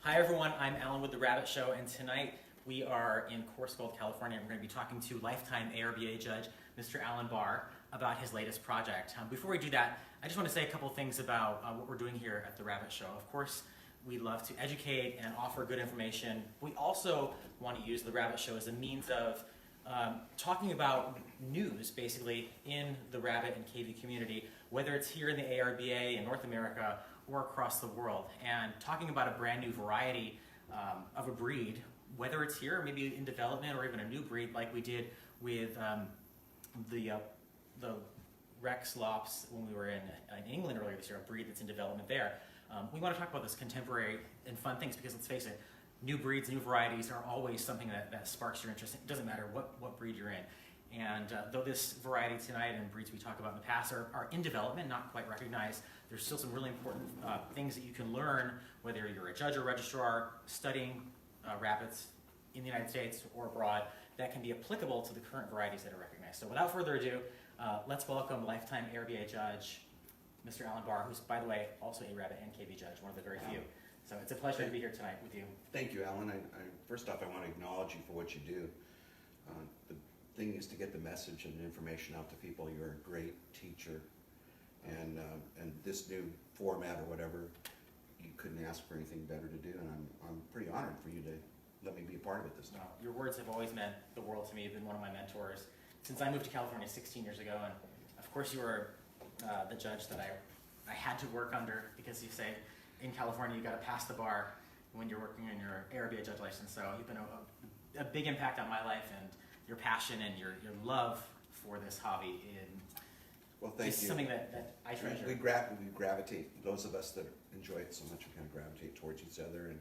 Hi everyone, I'm Alan with The Rabbit Show, and tonight we are in Coarsegold, California. We're going to be talking to lifetime ARBA Judge Mr. Allen Barr about his latest project. Before we do that, I just want to say a couple things about what we're doing here at The Rabbit Show. Of course, we love to educate and offer good information. We also want to use The Rabbit Show as a means of talking about news, basically, in the rabbit and KV community, whether it's here in the ARBA in North America or across the world, and talking about a brand new variety of a breed, whether it's here, maybe in development, or even a new breed like we did with the Rex Lops when we were in England earlier this year, a breed that's in development there. We want to talk about those contemporary and fun things because, let's face it, new breeds, new varieties are always something that sparks your interest. It doesn't matter what breed you're in. And though this variety tonight and breeds we talked about in the past are in development, not quite recognized, there's still some really important things that you can learn, whether you're a judge or registrar studying rabbits in the United States or abroad, that can be applicable to the current varieties that are recognized. So without further ado, let's welcome lifetime ARBA Judge Mr. Allen Barr, who's, by the way, also a rabbit and KV judge, one of the very few. So it's a pleasure to be here tonight with you. Thank you, Alan. First off, I want to acknowledge you for what you do. The thing is to get the message and the information out to people. You're a great teacher, and this new format or whatever, you couldn't ask for anything better to do, and I'm pretty honored for you to let me be a part of it this time. Well, your words have always meant the world to me. You've been one of my mentors since I moved to California 16 years ago, and of course you were the judge that I had to work under, because you say in California you got to pass the bar when you're working on your ARBA judge license. So you've been a big impact on my life, and your passion and your love for this hobby well, thank is you. something that I treasure. We gravitate, those of us that enjoy it so much, we kind of gravitate towards each other, and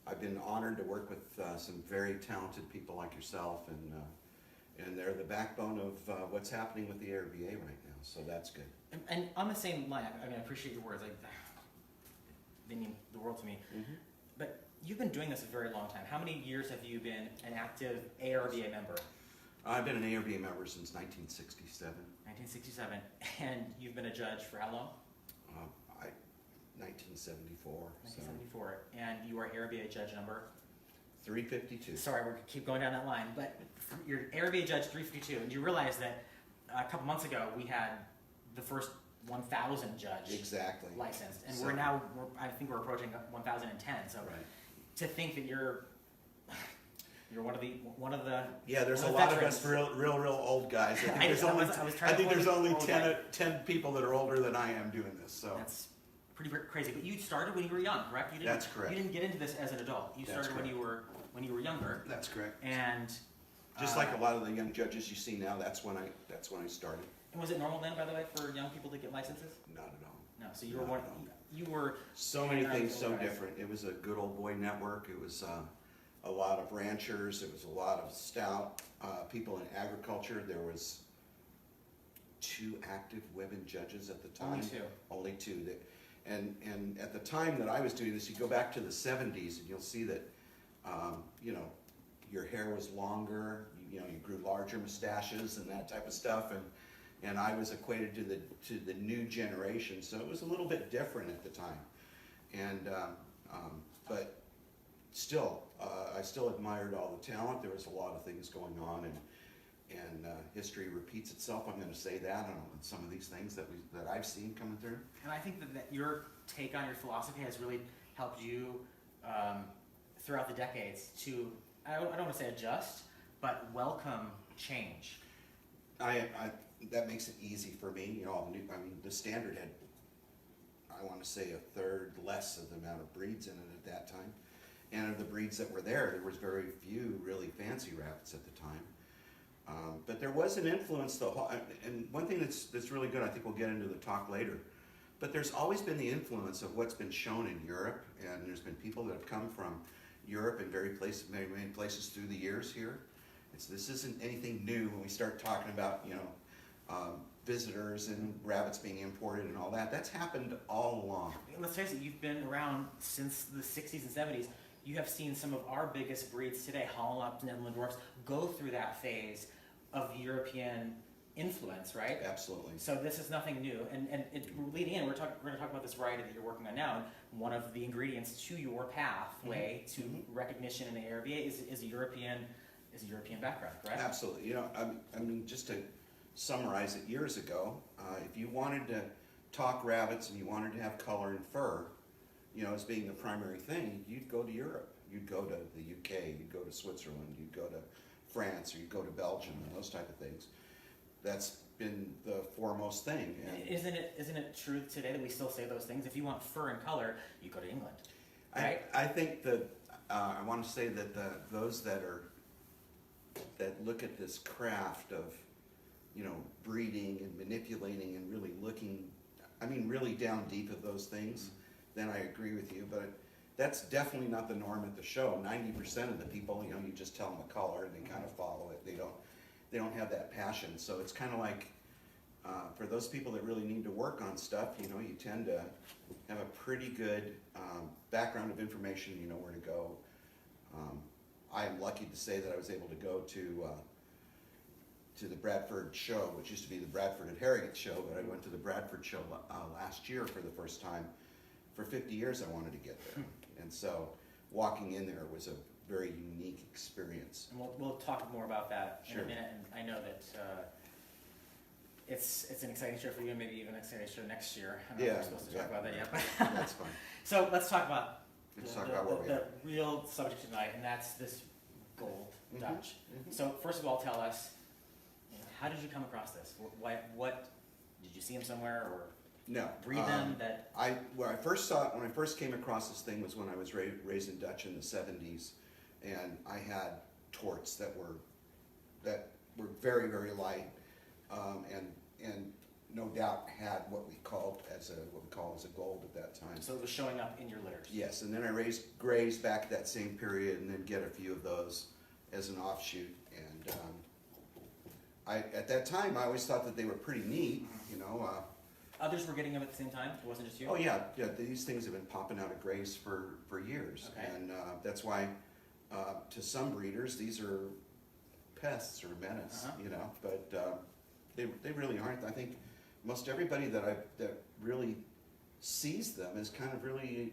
I've been honored to work with some very talented people like yourself, and they're the backbone of what's happening with the ARBA right now, so that's good. And on the same line, I mean, I appreciate your words. They mean the world to me. Mm-hmm. But you've been doing this a very long time. How many years have you been an active ARBA member? I've been an ARBA member since 1967. 1967. And you've been a judge for how long? 1974. 1974. So. And you are ARBA judge number? 352. Sorry, we're keep going down that line. But you're ARBA judge 352. And you realize that a couple months ago we had the first 1,000 judge licensed, and so, I think we're approaching 1,010. So right. To think that you're one of the yeah, there's a lot veterans. Of us real old guys. I think there's only 10 people that are older than I am doing this. So that's pretty crazy. But you started when you were young, correct? That's correct. You didn't get into this as an adult. You started when you were younger. That's correct. And just like a lot of the young judges you see now, that's when I started. And was it normal then, by the way, for young people to get licenses? Not at all. No, so you were one. You were so many things so different. It was a good old boy network. It was a lot of ranchers. It was a lot of stout people in agriculture. There was 2 active women judges at the time. Only two. And at the time that I was doing this, you go back to the 70s, and you'll see that your hair was longer. You grew larger mustaches and that type of stuff, and I was equated to the new generation, so it was a little bit different at the time, and but still, I still admired all the talent. There was a lot of things going on, and history repeats itself. I'm going to say that on some of these things that I've seen coming through. And I think that your take on your philosophy has really helped you throughout the decades to, I don't want to say adjust, but welcome change. That makes it easy for me. The standard had, I want to say, 1/3 less of the amount of breeds in it at that time. And of the breeds that were there was very few really fancy rabbits at the time. But there was an influence, though. And one thing that's really good, I think we'll get into the talk later, but there's always been the influence of what's been shown in Europe, and there's been people that have come from Europe and many places through the years here. This isn't anything new when we start talking about, visitors and rabbits being imported and all that. That's happened all along. Let's face it, you've been around since the 60s and 70s. You have seen some of our biggest breeds today, Holland Lops and Netherland Dwarfs, go through that phase of European influence, right? Absolutely. So this is nothing new, and leading in, we're going to talk about this variety that you're working on now. And one of the ingredients to your pathway to recognition in the ARBA is a European background, correct? Absolutely. You know, I mean, just to summarize it, years ago, if you wanted to talk rabbits and you wanted to have color and fur, you know, as being the primary thing, you'd go to Europe. You'd go to the UK. You'd go to Switzerland. You'd go to France, or you'd go to Belgium, and those type of things. That's been the foremost thing. And isn't it true today that we still say those things? If you want fur and color, you go to England, right? I think that I want to say that those that look at this craft of, you know, breeding and manipulating and really looking, I mean, really down deep of those things, then I agree with you. But that's definitely not the norm at the show. 90% of the people, you know, you just tell them a color and they kind of follow it. They don't have that passion. So it's kind of like, for those people that really need to work on stuff, you know, you tend to have a pretty good background of information. You know where to go. I am lucky to say that I was able to go to the Bradford show, which used to be the Bradford at Harrogate show, but I went to the Bradford show last year for the first time. For 50 years I wanted to get there. And so walking in there was a very unique experience. And we'll talk more about that in Sure. a minute. And I know that it's an exciting show for you, and maybe even an exciting show next year. I don't know if we're supposed to talk about that yet. But That's fine. So let's talk about the the real subject tonight, and that's this gold Dutch. So first of all, tell us, you know, how did you come across this? What did you see them somewhere, or No. read them? When I first came across this thing was when I was raised in Dutch in the 70s, and I had torts that were very, very light, and no doubt had what we call as a gold at that time. So it was showing up in your litters. Yes, and then I raised grays back that same period, and then get a few of those as an offshoot. And at that time, I always thought that they were pretty neat, you know. Others were getting them at the same time? It wasn't just you? Oh yeah. These things have been popping out of grays for years, Okay. and that's why to some breeders these are pests or menace, you know. But they really aren't. I think most everybody that really sees them is kind of really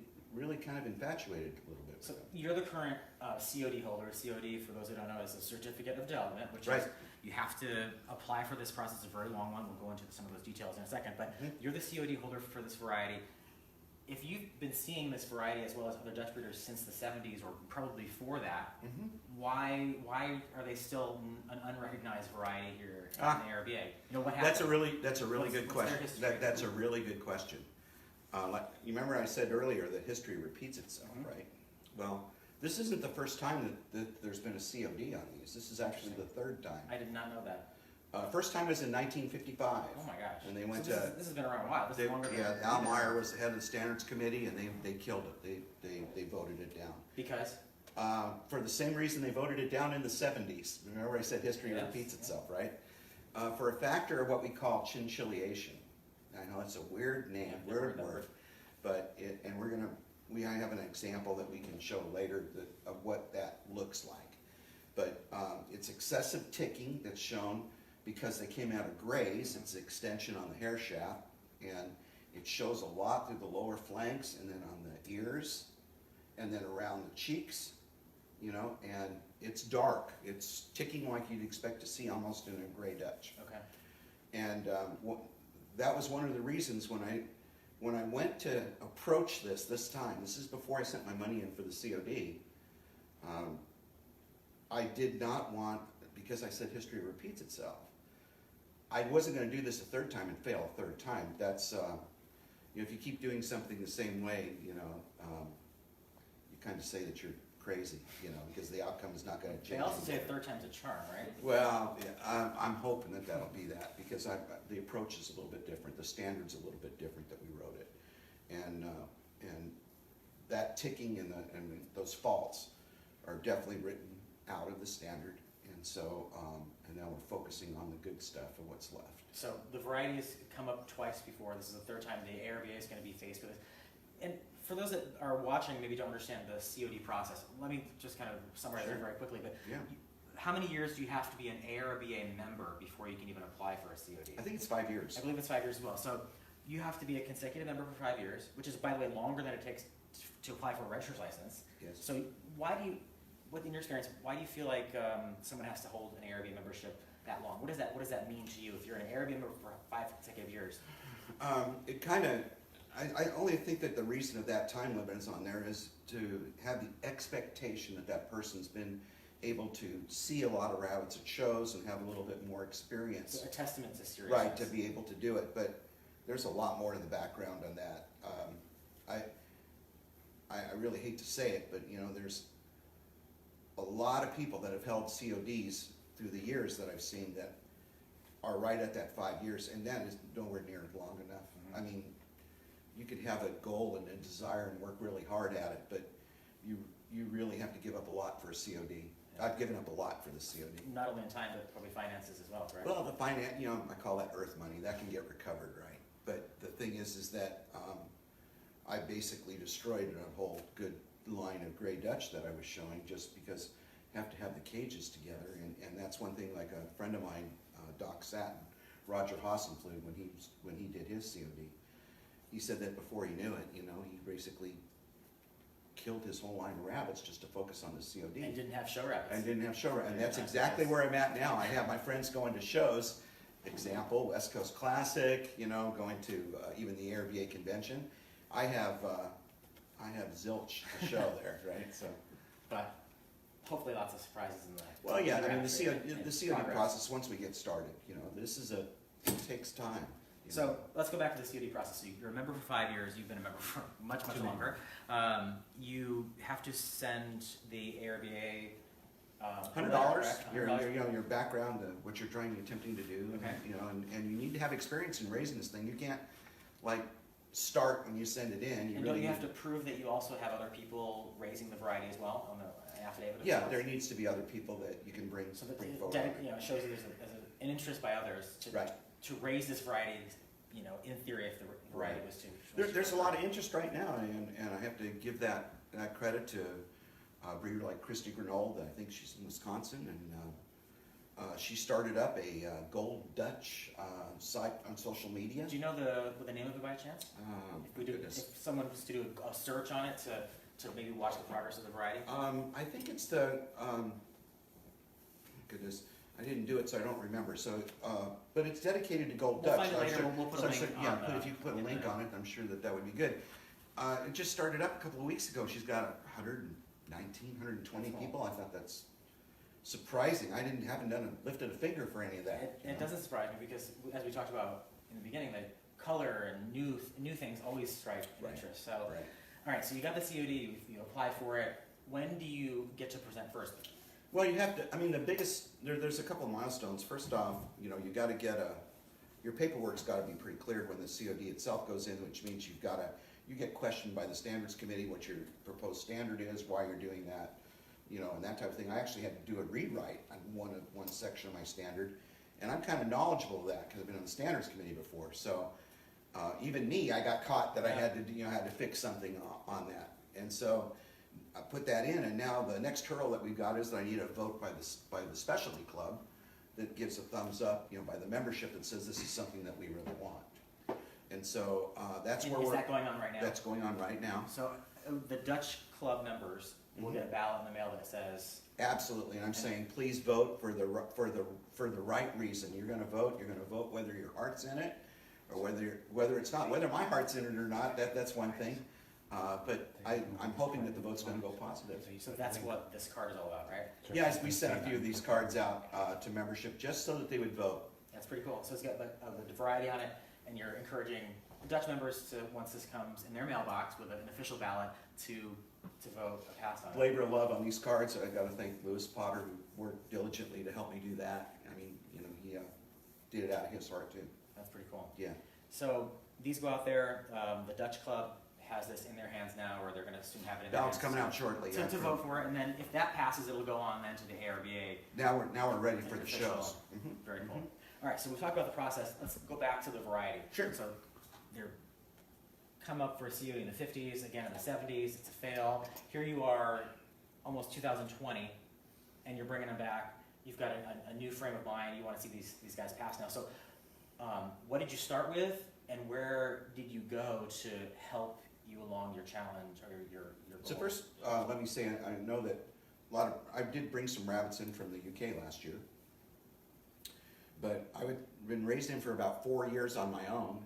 kind of infatuated a little bit. So you're the current COD holder. COD, for those who don't know, is a certificate of development, which Right. is you have to apply for this process. It's a very long one. We'll go into some of those details in a second. But you're the COD holder for this variety. If you've been seeing this variety as well as other Dutch breeders since the 70s, or probably before that, why are they still an unrecognized variety here in the ARBA? You know what happened? That's a really good what's question. their history? That's a really good question. Like, you remember I said earlier that history repeats itself, right? Well, this isn't the first time that there's been a COD on these. This is actually the third time. I did not know that. First time was in 1955. Oh my gosh. And they went so this has been around a while. This is longer than Al Meyer was the head of the standards committee, and they killed it. They voted it down. Because? For the same reason they voted it down in the 70s. Remember I said history repeats itself, right? For a factor of what we call chinchillation. I know it's a weird name, weird word, but I have an example that we can show later of what that looks like. But it's excessive ticking that's shown because they came out of grays. It's extension on the hair shaft, and it shows a lot through the lower flanks, and then on the ears, and then around the cheeks, you know, and it's dark. It's ticking like you'd expect to see almost in a gray Dutch. Okay. And that was one of the reasons when I went to approach this time, this is before I sent my money in for the COD, I did not want, because I said history repeats itself, I wasn't going to do this a third time and fail a third time. That's, you know, if you keep doing something the same way, you know, you kind of say that you're crazy, you know, because the outcome is not going to change. They also say a third time's a charm, right? Well, yeah, I'm hoping that that'll be that, because the approach is a little bit different. The standard's a little bit different that we wrote it. And that ticking and those faults are definitely written out of the standard. And so, and now we're focusing on the good stuff and what's left. So the variety has come up twice before. This is the third time the ARBA is going to be faced with this. And for those that are watching, maybe don't understand the COD process, let me just kind of summarize it very quickly. But Yeah. how many years do you have to be an ARBA member before you can even apply for a COD? I think it's 5 years. I believe it's 5 years as well. So you have to be a consecutive member for 5 years, which is, by the way, longer than it takes to apply for a registrar's license. Yes. So why do you, within your experience, why do you feel like someone has to hold an ARBA membership that long? What does that mean to you if you're an ARBA member for 5 consecutive years? It kind of, I only think that the reason of that time limit is on there is to have the expectation that that person's been able to see a lot of rabbits at shows and have a little bit more experience. So a testament to seriousness. Right, to be able to do it, but there's a lot more to the background on that. I really hate to say it, but you know, there's a lot of people that have held CODs through the years that I've seen that are right at that 5 years, and that is nowhere near long enough. Mm-hmm. I mean, you could have a goal and a desire and work really hard at it, but you really have to give up a lot for a COD. Yeah. I've given up a lot for the COD. Not only in time, but probably finances as well, correct? Well, the finance, you know, I call that earth money. That can get recovered, right? But the thing is that I basically destroyed a whole good line of gray Dutch that I was showing just because you have to have the cages together, and that's one thing. Like a friend of mine, Doc Satin, Roger Hassenflug, when he did his COD, he said that before he knew it, you know, he basically killed his whole line of rabbits just to focus on the COD. And didn't have show rabbits. And didn't have show rabbits. And that's exactly where I'm at now. I have my friends going to shows. Example, West Coast Classic, you know, going to even the ARBA convention. I have zilch to show there, right? So, but hopefully lots of surprises in the. well, yeah, I mean the COD progress. process. Once we get started, you know, it takes time. You So know. let's go back to the COD process. So you're a member for 5 years. You've been a member for much longer. You have to send the ARBA. $100. Your background, what you're attempting to do. Okay. You know, and you need to have experience in raising this thing. You can't like start when you send it in. And really don't you need have to prove that you also have other people raising the variety as well on the affidavit? Of Yeah, sorts? there needs to be other people that you can bring So that bring it forward. it shows that there's an interest by others to Right. to raise this variety. You know, in theory, if the variety Right. was to. There's a lot of interest right now, and I have to give that credit to a breeder like Christy Grenold. I think she's in Wisconsin, and she started up a Gold Dutch site on social media. Do you know the name of it by chance? If someone was to do a search on it to maybe watch the progress of the variety. I think it's the goodness. I didn't do it, so I don't remember. So, but it's dedicated to Gold We'll Dutch. find it later. We'll put a link Yeah, on if you put a in link the- on it, I'm sure that would be good. It just started up a couple of weeks ago. She's got 119, 120 That's cool. people. I thought that's surprising. I haven't lifted a finger for any of that. It doesn't surprise me because, as we talked about in the beginning, that color and new things always strike an Right. interest. So, Right. all right, so you got the COD, you apply for it. When do you get to present first? Well, you have to. I mean, the biggest there's a couple of milestones. First off, you know, you got to get your paperwork's got to be pretty clear when the COD itself goes in, which means you get questioned by the standards committee what your proposed standard is, why you're doing that, you know, and that type of thing. I actually had to do a rewrite on one section of my standard, and I'm kind of knowledgeable of that because I've been on the standards committee before. So even me, I got caught that I had to fix something on that, and so I put that in, and now the next hurdle that we've got is that I need a vote by the specialty club that gives a thumbs up, you know, by the membership that says this is something that we really want. And so that's And where is that going on right now? That's going on right now. So the Dutch club members will get a ballot in the mail that says. Absolutely, and I'm saying please vote for the right reason. You're going to vote whether your heart's in it or whether it's not. Whether my heart's in it or not, that's one thing. But I'm hoping that the vote's going to go positive. So that's what this card is all about, right? Yeah, we sent a few of these cards out to membership just so that they would vote. That's pretty cool. So it's got the variety on it, and you're encouraging Dutch members to, once this comes in their mailbox with an official ballot, to vote a pass on it. Labor of love on these cards. I got to thank Lewis Potter, who worked diligently to help me do that. I mean, you know, he did it out of his heart too. That's pretty cool. Yeah. So these go out there. The Dutch club has this in their hands now, or they're going to soon have it in their Ballot's hands. coming out shortly. To vote for it, and then if that passes, it'll go on then to the ARBA. Now we're ready for An the official. shows. Very cool. All right, so we've talked about the process. Let's go back to the variety. Sure. So they're come up for a COD in the 50s, again in the 70s. It's a fail. Here you are, almost 2020, and you're bringing them back. you've got a new frame of mind. You want to see these guys pass now. So, what did you start with, and where did you go to help you along your challenge or your goal? So first, let me say, I know that I did bring some rabbits in from the UK last year, but I've been raising them for about 4 years on my own,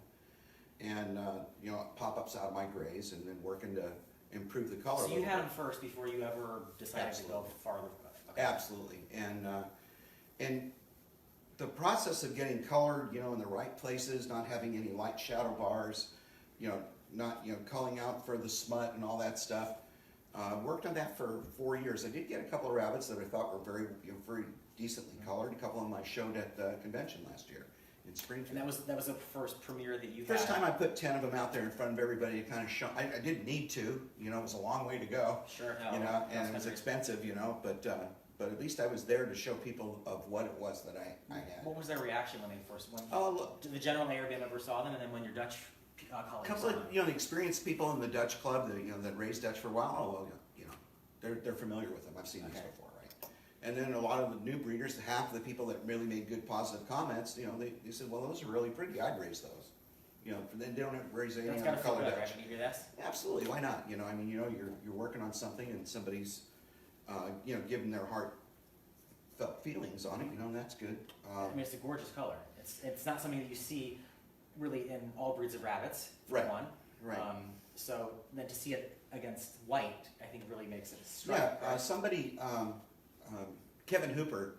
and you know, pop-ups out of my grays, and then working to improve the color. So you had them first before you ever decided to go farther. Okay. Absolutely, and the process of getting color, you know, in the right places, not having any light shadow bars, you know, not, you know, culling out for the smut and all that stuff. Worked on that for 4 years. I did get a couple of rabbits that I thought were very, you know, very decently colored. A couple of them I showed at the convention last year in Springfield. And that was the first premiere that you First had? time I put 10 of them out there in front of everybody to kind of show. I didn't need to, you know, it was a long way to go. Sure. You know, and it was expensive, you know, but at least I was there to show people of what it was that I had. What was their reaction when they first went? Oh, look. The general ARBA member saw them, and then when your Dutch colleagues A couple saw of, them? you know, the experienced people in the Dutch club that, you know, that raised Dutch for a while, oh, well, you know, they're familiar with them. I've seen these before, right? And then a lot of the new breeders, half of the people that really made good positive comments, you know, they said, well, those are really pretty. I'd raise those. You know, then they don't have to raise any That's other gotta feel color good, Dutch. right, when you hear this? Absolutely, why not? You know, I mean, you know, you're working on something and somebody's, you know, giving their heartfelt feelings on it. You know, and that's good. I mean, it's a gorgeous color. It's not something that you see really in all breeds of rabbits, for Right. one. Right. So then to see it against white, I think really makes it striking. Yeah, right? somebody, Kevin Hooper,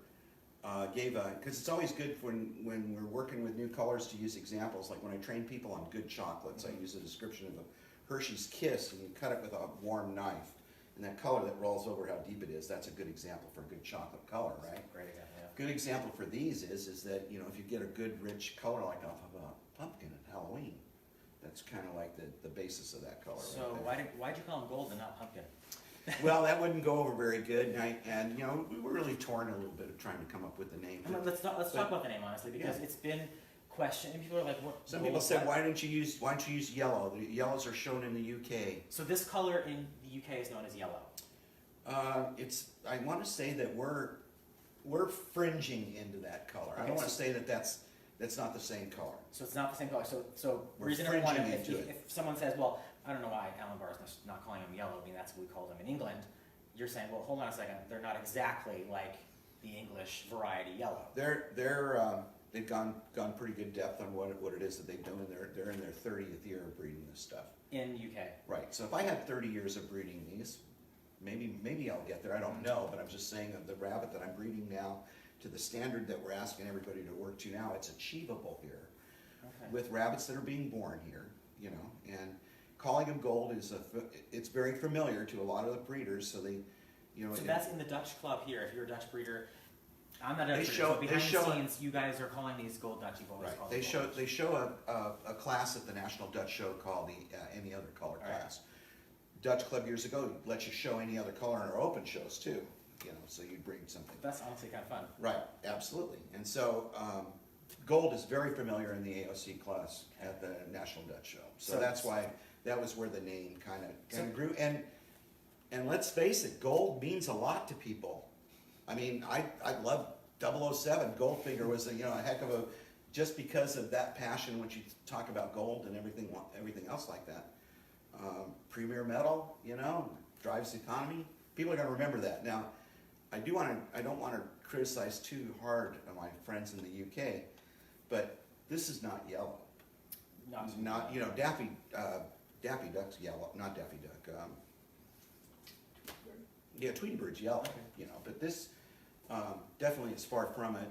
gave a, because it's always good when we're working with new colors to use examples. Like when I train people on good chocolates, I use a description of a Hershey's Kiss, and you cut it with a warm knife. And that color that rolls over, how deep it is, that's a good example for a good chocolate color, right? Great example, yeah. Good example for these is that, you know, if you get a good rich color like off of a pumpkin at Halloween, that's kind of like the basis of that color. So right there. why'd you call them gold and not pumpkin? Well, that wouldn't go over very good, and you know, we were really torn a little bit of trying to come up with the name. I mean, let's talk about the name honestly, because Yeah. it's been questioned, and people are like, "What?" Some people said, why don't you use yellow? The yellows are shown in the UK. So this color in the UK is known as yellow. I want to say that we're fringing into that color. I Okay, don't want to so- say that that's not the same color. So it's not the same color. So We're reason number one, fringing if into it. someone says, well, I don't know why Allen Barr is not calling them yellow, I mean, that's what we call them in England, you're saying, well, hold on a second, they're not exactly like the English variety yellow. They've gone pretty good depth on what it is that they've done. They're in their 30th year of breeding this stuff. In UK. Right. So if I had 30 years of breeding these, maybe I'll get there. I don't know, but I'm just saying of the rabbit that I'm breeding now to the standard that we're asking everybody to work to now, it's achievable here. Okay. With rabbits that are being born here, you know, and calling them gold it's very familiar to a lot of the breeders. So they, you know, So that's in the Dutch club here. If you're a Dutch breeder, I'm not a They Dutch breeder, show- so they behind show the it- scenes, you guys are calling these gold Dutch. You've always right. called They them show gold. they show a class at the National Dutch Show called the Any Other Color All right. class. Dutch Club years ago let you show any other color in our open shows too. You know, so you bring something. That's honestly kind of fun. Right, absolutely. And so gold is very familiar in the AOC class at the National Dutch Show. So So- that's why that was where the name kind of grew. And let's face it, gold means a lot to people. I mean, I love 007. Goldfinger was a heck of a, just because of that passion when you talk about gold and everything else like that. Premier metal, you know, drives the economy. People are going to remember that. Now, I don't want to criticize too hard of my friends in the UK, but this is not yellow. Not you know, Daffy Duck's yellow, not Daffy Duck. Yeah, Tweety Bird's yellow. Okay. You know, but this definitely is far from it.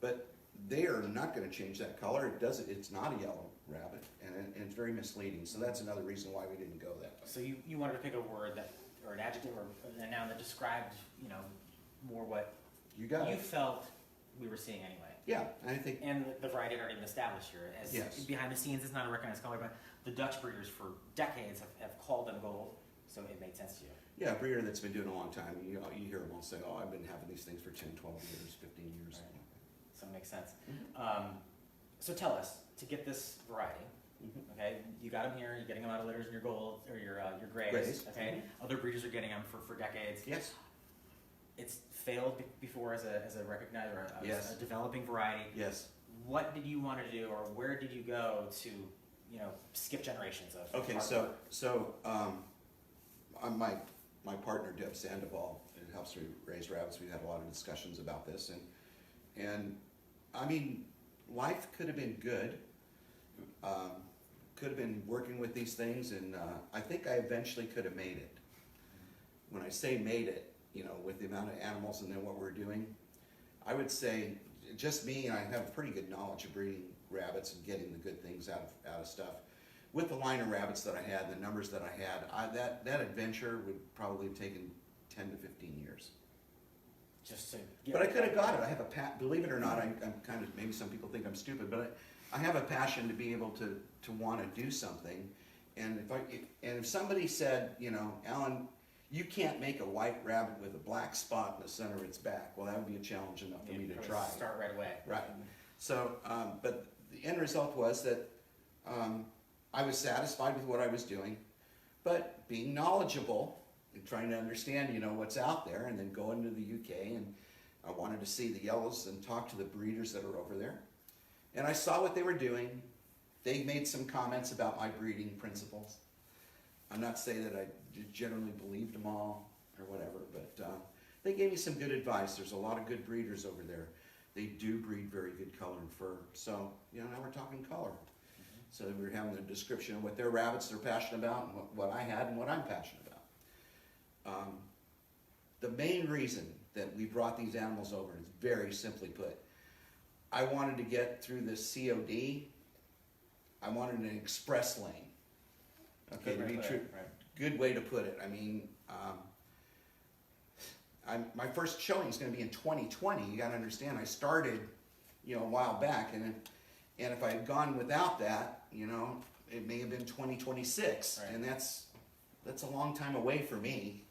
But they are not going to change that color. It's not a yellow rabbit, and it's very misleading. So that's another reason why we didn't go that way. So you wanted to pick a word or an adjective or a noun that described, more what You got you it. felt we were seeing anyway. Yeah, I think. And the variety had already been established here. As Yes. behind the scenes, it's not a recognized color, but the Dutch breeders for decades have called them gold, so it made sense to you. Yeah, a breeder that's been doing it a long time, you hear them all say, oh, I've been having these things for 10, 12 years, 15 years. Right. So it makes sense. Mhm. So tell us, to get this variety, Mhm. okay, you got them here, you're getting them out of litters in your gold, or your grays, Grays. okay? Other breeders are getting them for decades. Yes. it's failed before as a recognized or Yes. a developing variety. Yes. What did you want to do, or where did you go to, skip generations of? Okay, hard so, work? so, my partner Deb Sandoval, it helps me raise rabbits. We've had a lot of discussions about this, and I mean, life could have been good. Could have been working with these things, and I think I eventually could have made it. When I say made it, with the amount of animals and then what we're doing, I would say just me, I have pretty good knowledge of breeding rabbits and getting the good things out of stuff. With the line of rabbits that I had, the numbers that I had, that adventure would probably have taken 10 to 15 years. Just to But I could have got it. I have a believe it or not, I'm kind of, maybe some people think I'm stupid, but I have a passion to be able to want to do something. And if somebody said, Alan, you can't make a white rabbit with a black spot in the center of its back, well, that would be a challenge enough for me to try. Start right away. Right. So, but the end result was that I was satisfied with what I was doing, but being knowledgeable and trying to understand, what's out there, and then going to the UK, and I wanted to see the yellows and talk to the breeders that are over there. And I saw what they were doing. They made some comments about my breeding principles. I'm not saying that I generally believed them all or whatever, but they gave me some good advice. There's a lot of good breeders over there. They do breed very good color and fur. So, now we're talking color. So we were having a description of what their rabbits they're passionate about, and what I had and what I'm passionate about. The main reason that we brought these animals over is very simply put. I wanted to get through this COD. I wanted an express lane. Okay, to be true. Right. Good way to put it. I mean, my first showing is going to be in 2020. You got to understand, I started, a while back, and if I had gone without that, it may have been 2026, Right. and that's a long time away for me.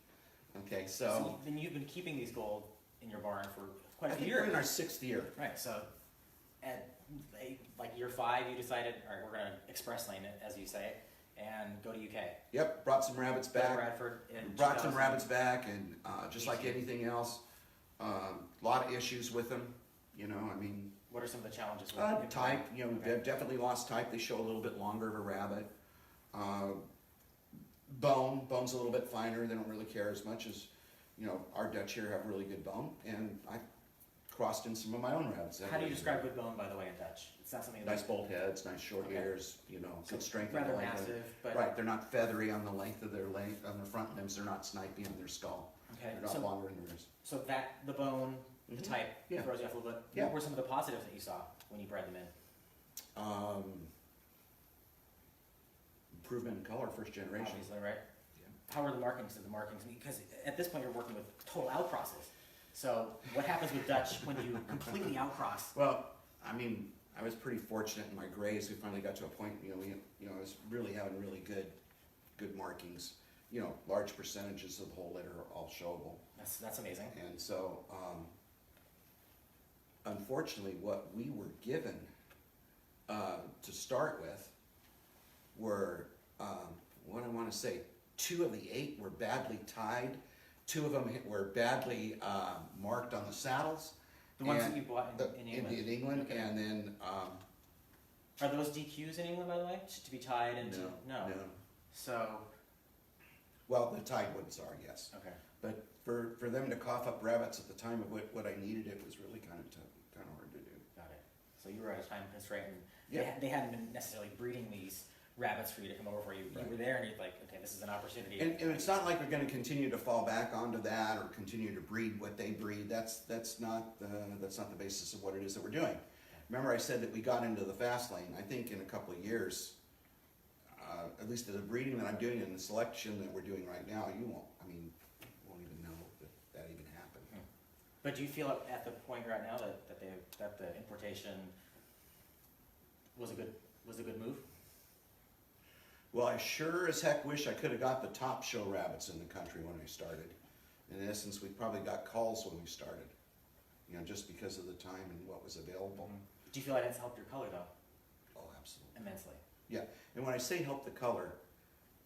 Okay, so then you've been keeping these gold in your barn for quite I a few think years. we're in our 6th year. Right. So, at like year 5, you decided, all right, we're going to express lane it, as you say, and go to UK. Yep, brought some rabbits Go to back. Bradford in Brought some 2000. rabbits back, and just like anything else, a lot of issues with them. I mean, What are some of the challenges with it? type. Okay. Definitely lost type. They show a little bit longer of a rabbit. Bone's a little bit finer. They don't really care as much as, our Dutch here have really good bone, and I crossed in some of my own rabbits. How do you describe good bone, by the way, in Dutch? It's not something Nice bolt heads, nice short Okay. ears, So good strength. rather on the length of- massive, but Right, they're not feathery on the length of their length, on their front limbs. They're not snipey on their skull. okay. They're not So, longer in the rears. so that the bone, the Mhm. type Yeah. throws you off a little bit. Yeah. What were some of the positives that you saw when you bred them in? Improvement in color, first generation. Obviously, right? How are the markings of the markings? Because at this point you're working with total outcrosses. So what happens with Dutch when you completely outcross? Well, I mean, I was pretty fortunate in my grays. We finally got to a point, I was really having really good markings. Large percentages of the whole litter are all showable. That's amazing. And so, unfortunately, what we were given to start with were, what I want to say, 2 of the 8 were badly tied. 2 of them were badly marked on the saddles. The ones that And you bought in England. In England, Okay. and then Are those DQs in England, by the way, to be tied and no. So Well, the tied ones are, yes. okay. But for them to cough up rabbits at the time of what I needed, it was really kind of tough, kind of hard to do. Got it. So you were at a time constraint, and Yeah. they hadn't been necessarily breeding these rabbits for you to come over for you. Right. You were there, and you're like, okay, this is an opportunity. And it's not like we're going to continue to fall back onto that or continue to breed what they breed. That's not the basis of what it is that we're doing. Remember, I said that we got into the fast lane. I think in a couple of years, at least the breeding that I'm doing and the selection that we're doing right now, you won't even know that even happened. But do you feel at the point right now that the importation was a good move? Well, I sure as heck wish I could have got the top show rabbits in the country when I started. In essence, we probably got calls when we started, just because of the time and what was available. Do you feel like that's helped your color though, Oh, absolutely. immensely? Yeah, and when I say help the color,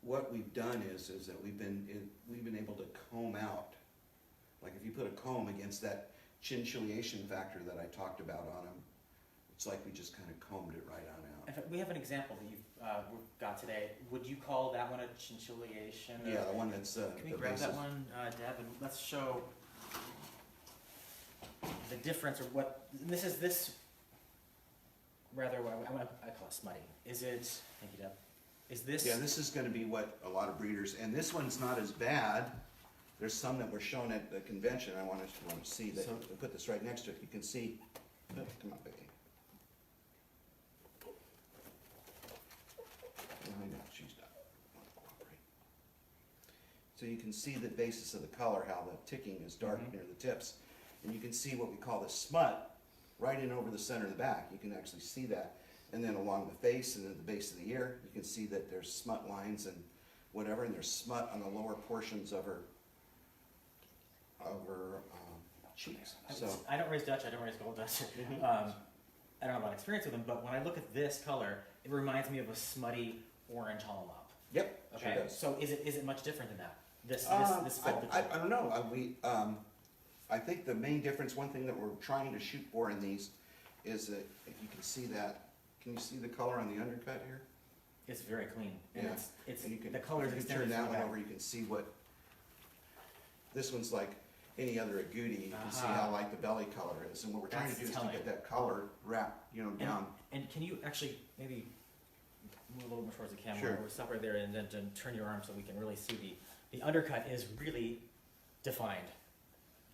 what we've done is that we've been able to comb out Like if you put a comb against that chinchillation factor that I talked about on them, it's like we just kind of combed it right on out. In fact, we have an example that you've got today. Would you call that one a chinchillation? Yeah, the one that's Can we grab that one, Deb, and let's show the difference, or what this rather what I call it smutty. Is it? Thank you, Deb. Is this? Yeah, this is going to be what a lot of breeders, and this one's not as bad. There's some that were shown at the convention. I want to see that. So, I'll put this right next to it. You can see. Come on, baby. I know she's not want to cooperate. So you can see the basis of the color, how the ticking is dark near the tips, and you can see what we call the smut right in over the center of the back. You can actually see that, and then along the face and at the base of the ear, you can see that there's smut lines and whatever, and there's smut on the lower portions of her cheeks. So I don't raise Dutch. I don't raise Gold Dutch. I don't have a lot of experience with them, but when I look at this color, it reminds me of a smutty orange hollow mop. yep, Okay, sure does. so is it much different than that? This I don't know. I think the main difference, one thing that we're trying to shoot for in these, is that if you can see that. Can you see the color on the undercut here? It's very clean. And Yeah. it's And you can, the colors if you extended turn that from the one back. over, you can see what. This one's like any other agouti. You can see Uh-huh. how light the belly color is, and what we're trying to That's do is to telling. get that color wrapped, down. And can you actually maybe move a little more towards the camera? Sure. Or stop right there and then turn your arm so we can really see the undercut is really defined.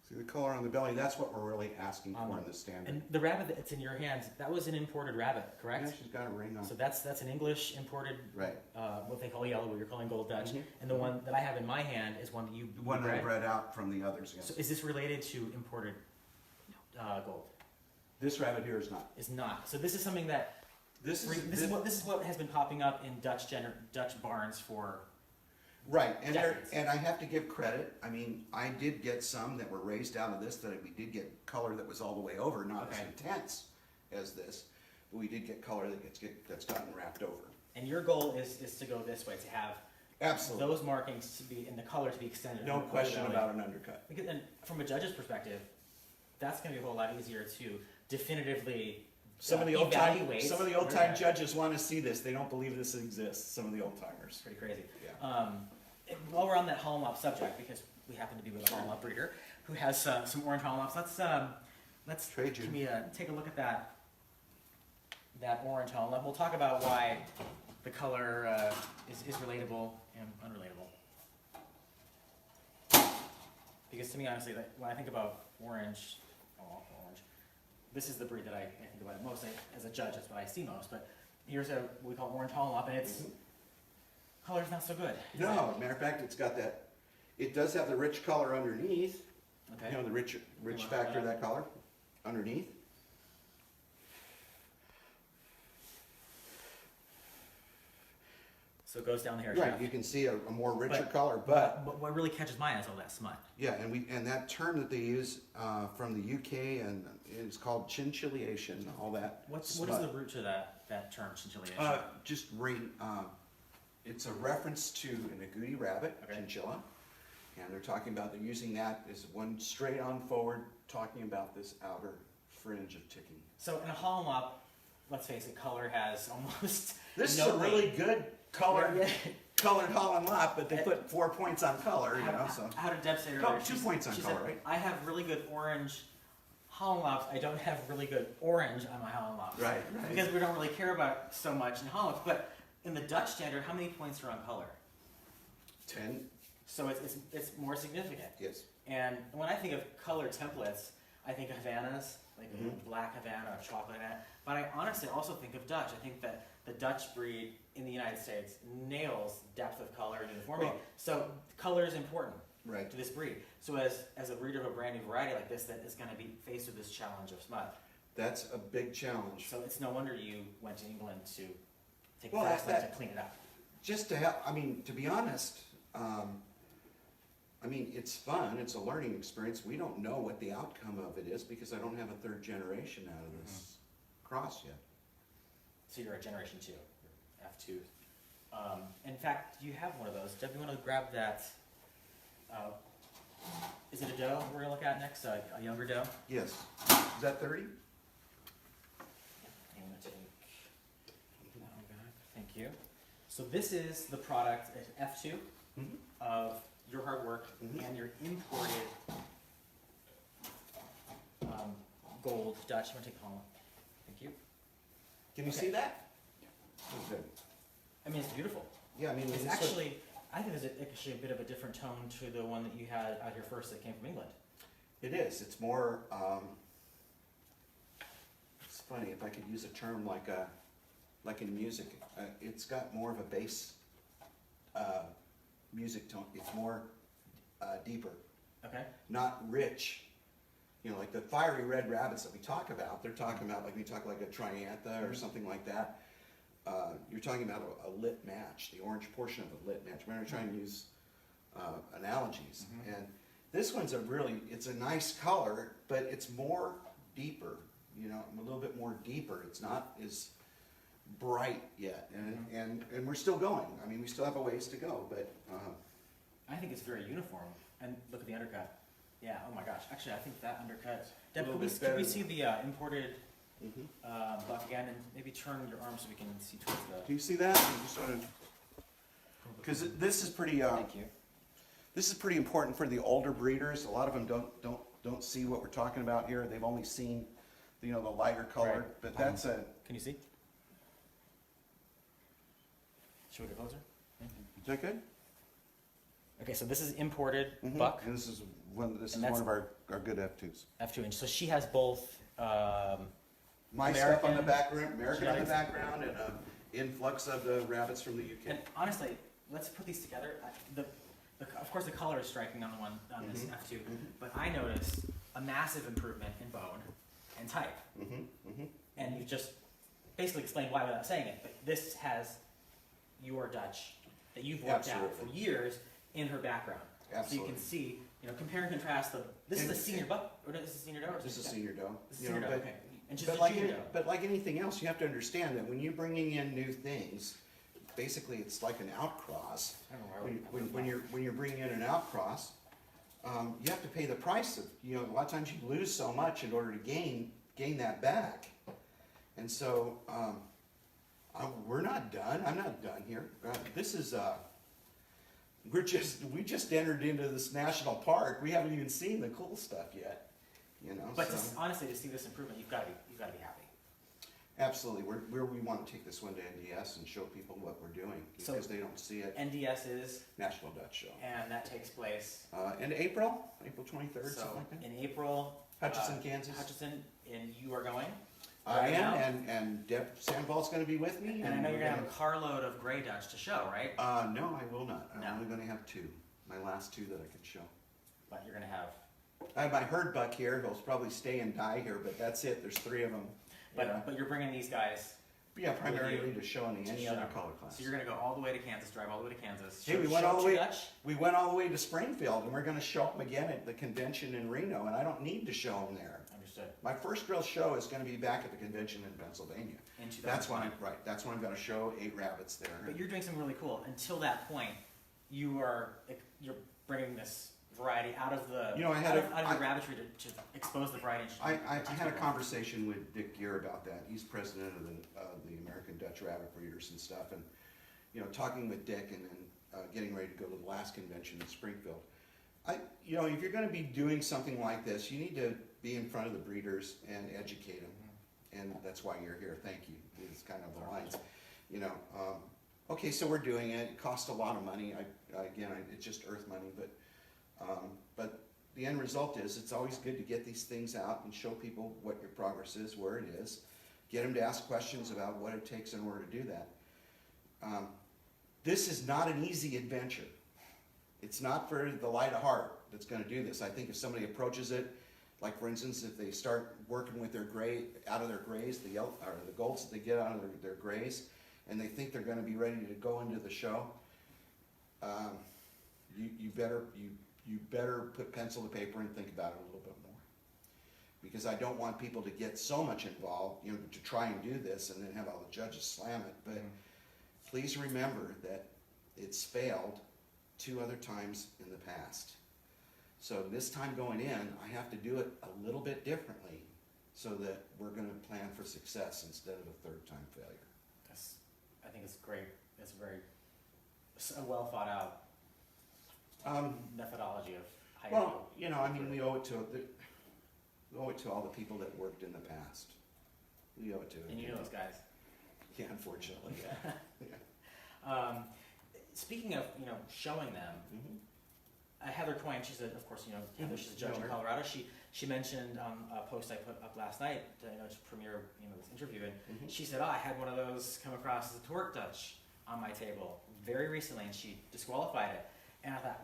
See the color on the belly? That's what we're really asking for in the standard. And the rabbit that's in your hands, that was an imported rabbit, correct? Yeah, she's got a ring on. So that's an English imported, Right. what they call yellow, what you're calling Gold Dutch. Mhm. And the one that I have in my hand is one that you The one that I bred. bred out from the others. Yes. So is this related to imported gold? This rabbit here is not. Is not. So this is something that This this is what has been popping up in Dutch barns for. right, and decades. and I have to give credit. I mean, I did get some that were raised out of this that we did get color that was all the way over, not as Okay. intense as this, but we did get color that's gotten wrapped over. And your goal is to go this way, to have Absolutely, those markings to be in the color to be extended. no from the question belly. about an undercut. Because, and from a judge's perspective, that's going to be a whole lot easier to definitively Some of the old time evaluate. judges want to see this. They don't believe this exists. Some of the old timers. It's pretty crazy. Yeah. And while we're on that hollow mop subject, because we happen to be with a hollow mop breeder who has some orange hollow mops, let's Trade you. can we take a look at that orange hollow mop. We'll talk about why the color is relatable and unrelatable. Because to me, honestly, when I think about orange, this is the breed that I think about most. As a judge, that's what I see most. But here's what we call orange hollow mop, and its color's not so good. is No, matter of fact, it's got that. It does have the rich color underneath. it? Okay. You know, the rich wanna factor of hold that color underneath. So it goes down the hair Right, shaft. you can see a more richer But- color, but But what really catches my eye is all that smut. yeah, and that term that they use from the UK and it's called chinchillation, all that. What is smut. the root to that term, chinchillation? It's a reference to an agouti rabbit, Okay. chinchilla, and they're talking about, they're using that as one straight on forward, talking about this outer fringe of ticking. So in a hollow mop, let's face it, color has almost This no is a really weight. good colored Yeah. colored Holland lot, but they put 4 points on color, so. How did Deb say No, earlier? 2 points on she color, said, right? I have really good orange hollow mops. I don't have really good orange on my hollow mops. Right. Because we don't really care about so much in hollow mops. But in the Dutch standard, how many points are on color? 10, So it's more significant. yes. And when I think of color templates, I think of Havanas, like Mhm. black Havana or chocolate Havana. But I honestly also think of Dutch. I think that the Dutch breed in the United States nails depth of color and uniformity. Well- So color is important Right. to this breed. So as a breeder of a brand new variety like this that is going to be faced with this challenge of smut, That's a big challenge. so it's no wonder you went to England to take Well, fast that- to clean it up. Just to have, I mean, to be honest, it's fun, it's a learning experience. We don't know what the outcome of it is because I don't have a third generation out of this cross yet. So you're a generation 2, F2. In fact, you have one of those. Deb, you want to grab that Is it a doe we're gonna look at next? A younger doe? Yes. Is that 30? I'm gonna take that one back. Thank you. So this is the product at F2 Mm-hmm. of your hard work Mhm. and your imported gold Dutch. I'm gonna take home. Thank you. Can you Okay. see that? Oh, good. I mean, it's beautiful. Yeah, I mean, It's it's actually, I think there's actually a bit of a different tone to the one that you had out here first that came from England. it is. It's more. It's funny if I could use a term like in music. It's got more of a bass music tone. It's more deeper, Okay. not rich. You know, like the fiery red rabbits that we talk about. They're talking about like we talk like a triantha or something like that. You're talking about a lit match, the orange portion of a lit match. We're going to try and use analogies. Mhm. And this one's it's a nice color, but it's more deeper, you know, a little bit more deeper. It's not as bright yet. And we're still going. I mean, we still have a ways to go, but I think it's very uniform. And look at the undercut. Yeah, oh my gosh. Actually, I think that undercut. Deb, little could we, bit could we better. see the imported buck again and maybe turn your arm so we can see towards the. do you see that? You just sort of, because this is pretty. Thank you. This is pretty important for the older breeders. A lot of them don't see what we're talking about here. They've only seen, you know, the lighter color. Right. But that's a. Can you see? Should we get closer? Is that good? Okay, so this is imported Mhm. buck, And this is one. This And is that's- one of our good F2s. F2 inch. So she has both. My stuff on the American background, American on the genetics. background, and an influx of the rabbits from the UK. And honestly, let's put these together. Of course, the color is striking on the one on this Mhm. F2, Mhm. but I noticed a massive improvement in bone and type. And you just basically explained why without saying it. But this has your Dutch that you've worked out for Absolutely. years in her background. So Absolutely. you can see, you know, compare and contrast the. This is And- a senior buck, or no, this is a senior doe. Or This is a senior doe. This is You know, senior doe. but- Okay. And she's But a like, junior doe. but like anything else, you have to understand that when you're bringing in new things, basically it's like an outcross. I don't know why When you're bringing in an outcross, you have to pay the price of, you know, a lot of times you lose so much in order to gain that back. And so we're not done. I'm not done here. This is we just entered into this national park. We haven't even seen the cool stuff yet. You know, But so. honestly, to see this improvement, you've got to be happy. Absolutely, we want to take this one to NDS and show people what we're doing So- because they don't see it. NDS is, National Dutch Show. and that takes place. In April 23rd, something So like that. in April. Hutchinson, Kansas. Hutchinson, and you are going. I right now. am, and Deb Sandball's going to be with me. And I know you're we're gonna have a carload of gray Dutch to show, right? No, I will not. I'm No. only going to have two. My last two that I can show. But you're gonna have. I have my herd buck here. He'll probably stay and die here, but that's it. There's three of them. But you're bringing these guys. Yeah, primarily you to show in to any show. other color class. So you're gonna go all the way to Kansas, drive all the way to Kansas. Hey, we show- went show all the two way. Dutch. We went all the way to Springfield, and we're going to show them again at the convention in Reno, and I don't need to show them there. Understood. My first real show is going to be back at the convention in Pennsylvania. In 2020. That's when That's when I'm going to show 8 rabbits there. But you're doing something really cool. Until that point, you're bringing this variety out of the You know, out of the rabbitry to expose the variety. I had a conversation with Dick Gear about that. He's president of the American Dutch Rabbit Breeders and stuff, and you know, talking with Dick and then getting ready to go to the last convention in Springfield. You know, if you're going to be doing something like this, you need to be in front of the breeders and educate them, and that's why you're here. Thank you. It's kind of the lines, you know. Okay, so we're doing it. It costs a lot of money. It's just earth money, but the end result is it's always good to get these things out and show people what your progress is, where it is, get them to ask questions about what it takes in order to do that. This is not an easy adventure. It's not for the light of heart that's going to do this. I think if somebody approaches it, like for instance, if they start working with their gray, out of their grays, the golds that they get out of their grays, and they think they're going to be ready to go into the show, you better put pencil to paper and think about it a little bit more. Because I don't want people to get so much involved, you know, to try and do this and then have all the judges slam it. But please remember that it's failed 2 other times in the past. So this time going in, I have to do it a little bit differently so that we're gonna plan for success instead of a third time failure. I think it's great. It's a well thought out methodology of how you Well, you know, I mean, we owe it to all the people that worked in the past. We owe it to them. And you know those guys. Yeah, unfortunately, yeah. Speaking of, showing them, Mhm. Heather Coyne, she's of course, Heather, she's a judge Know in her. Colorado. She mentioned on a post I put up last night, to premiere, this interview, and Mhm. she said, I had one of those come across as a torque Dutch on my table very recently, and she disqualified it. And I thought,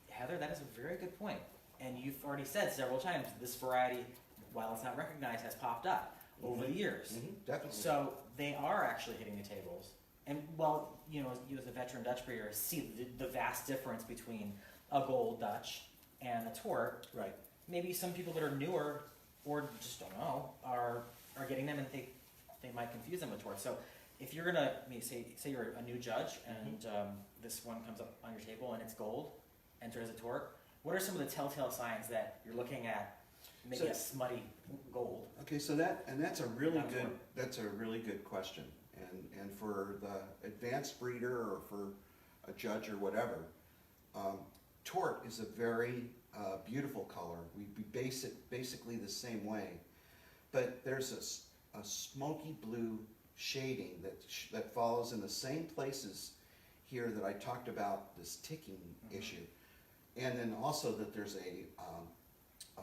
Heather, that is a very good point. And you've already said several times this variety, while it's not recognized, has popped up over the years. Definitely. So they are actually hitting the tables. And well, you as a veteran Dutch breeder, see the vast difference between a gold Dutch and a torque. Right. Maybe some people that are newer or just don't know are getting them, and they might confuse them with torque. So if you're gonna say you're a new judge and this one comes up on your table and it's gold, enter as a torque. What are some of the telltale signs that you're looking at? Maybe a smutty gold. Okay, so that's a really That's good one. question, and for the advanced breeder or for a judge or whatever, torque is a very beautiful color. We base it basically the same way, but there's a smoky blue shading that follows in the same places here that I talked about, this ticking issue, and then also that there's a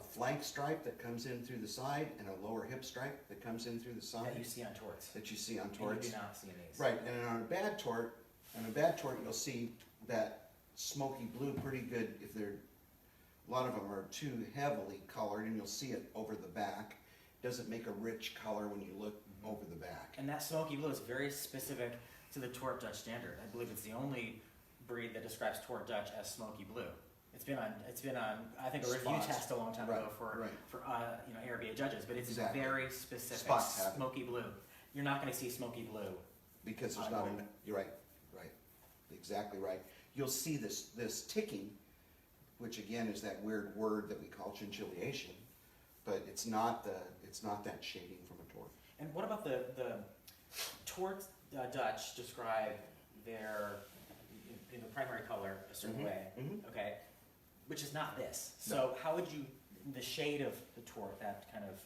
flank stripe that comes in through the side and a lower hip stripe that comes in through the side. That you see on torques. That you see on And torques. you do not see in these. Right, and on a bad torque, you'll see that smoky blue pretty good if they're, a lot of them are too heavily colored, and you'll see it over the back. Doesn't make a rich color when you look over the back. And that smoky blue is very specific to the torque Dutch standard. I believe it's the only breed that describes torque Dutch as smoky blue. It's been on I think a review Spots. test a long time ago for ARBA judges, but it's Exactly. very specific. Spots have it. Smoky blue. You're not going to see smoky blue. Because there's On not, gold. you're right, exactly right. You'll see this ticking, which again is that weird word that we call chinchillation, but it's not that shading from a torque. And what about the torque Dutch describe their in the primary color a certain way, okay, which is not this. So how would you, the shade of the torque, that kind of,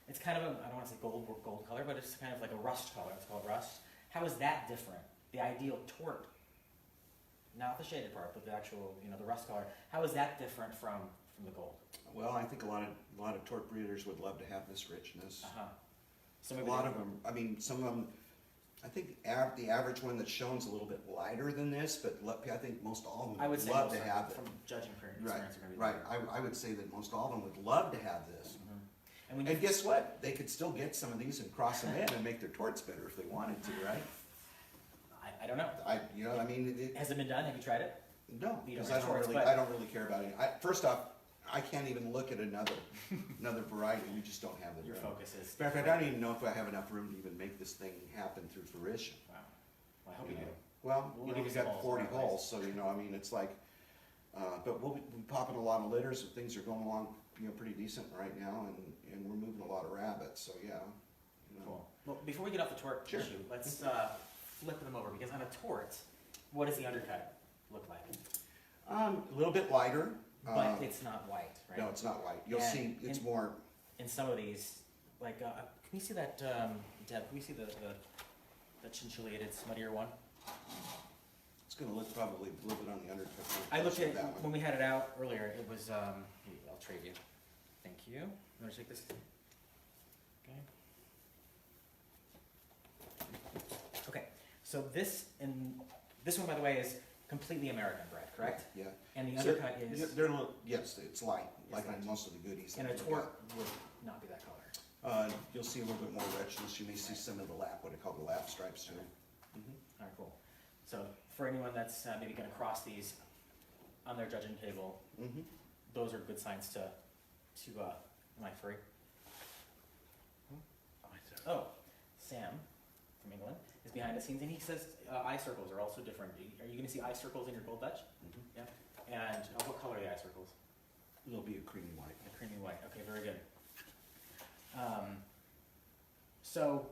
it's kind of a, I don't want to say gold color, but it's kind of like a rust color. It's called rust. How is that different? The ideal torque, not the shaded part, but the actual, the rust color. How is that different from the gold? Well, I think a lot of torque breeders would love to have this richness. So A maybe lot of them, I mean, some of them, I think the average one that's shown is a little bit lighter than this, but I think most all of them I would would say love most to have it. from judging experience Right, are going to be right. lighter. I would say that most all of them would love to have this. And when you And guess what? They could still get some of these and cross them in and make their torts better if they wanted to, right? I don't know. I mean, Has it been done? Have you tried it? no, You don't because like torts, but- I don't really care about it. First off, I can't even look at another variety. We just don't have the Your room. focus is. In fact, I don't even know if I have enough room to even make this thing happen through fruition. Wow. Well, I hope you do. Well, We'll we give you got some holes 40 around the holes, so I mean, it's like, but we'll be popping a lot of litters, and things are going along, pretty decent right now, and we're moving a lot of rabbits, so yeah. Cool. Well, before we get off the torque Sure. issue, let's flip them over, because on a tort, what does the undercut look like? A little bit lighter. But it's not white, right? No, it's not white. You'll And see, it's in- more, In some of these, like, can you see that, Deb, can you see the chinchillated, smuttier one? it's gonna look probably a little bit on the undercut. I looked at, that when one. we had it out earlier, it was, here, I'll trade you. Thank you. You wanna take this? Okay. Okay, so this one, by the way, is completely American bred, correct? Yeah. And the So, undercut is, they're a little, yes, it's light, like light. on most of the goodies. and a that we've torque would not be that color. got. You'll see a little bit more richness. You may see some of the what I call the lap stripes too. All right, cool. So for anyone that's maybe gonna cross these on their judging table, Mm-hmm. those are good signs to am I free? Oh, Sam from England is behind the scenes, and he says eye circles are also different. Are you gonna see eye circles in your Gold Dutch? Mhm. Yeah. And what color are the eye circles? It'll be a creamy white. A creamy white. Okay, very good. So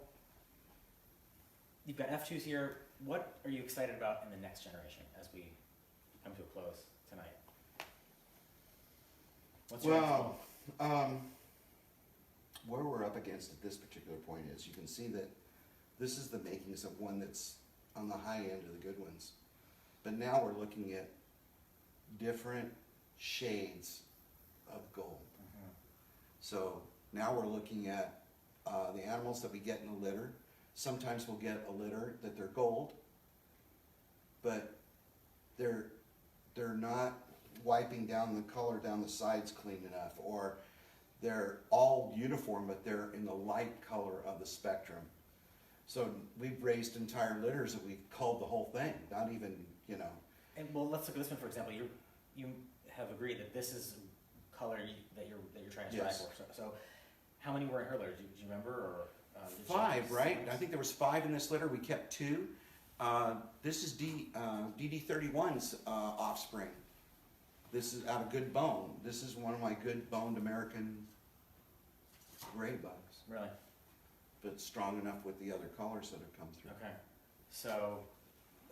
you've got F2s here. What are you excited about in the next generation as we come to a close tonight? What's your next Well, goal? where we're up against at this particular point is you can see that this is the makings of one that's on the high end of the good ones. But now we're looking at different shades of gold. Mhm. So now we're looking at the animals that we get in the litter. Sometimes we'll get a litter that they're gold, but they're not wiping down the color down the sides clean enough, or they're all uniform, but they're in the light color of the spectrum. So we've raised entire litters that we've culled the whole thing, not even, you know. And well, let's look at this one for example. You have agreed that this is color that you're trying to strive Yes. for. So how many were in her litter? Do you remember? Or did you Five, have right? six? I think there was 5 in this litter. We kept 2. This is DD31's offspring. This is out of good bone. This is one of my good boned American gray bugs, Really? but strong enough with the other colors that have come through. Okay. So,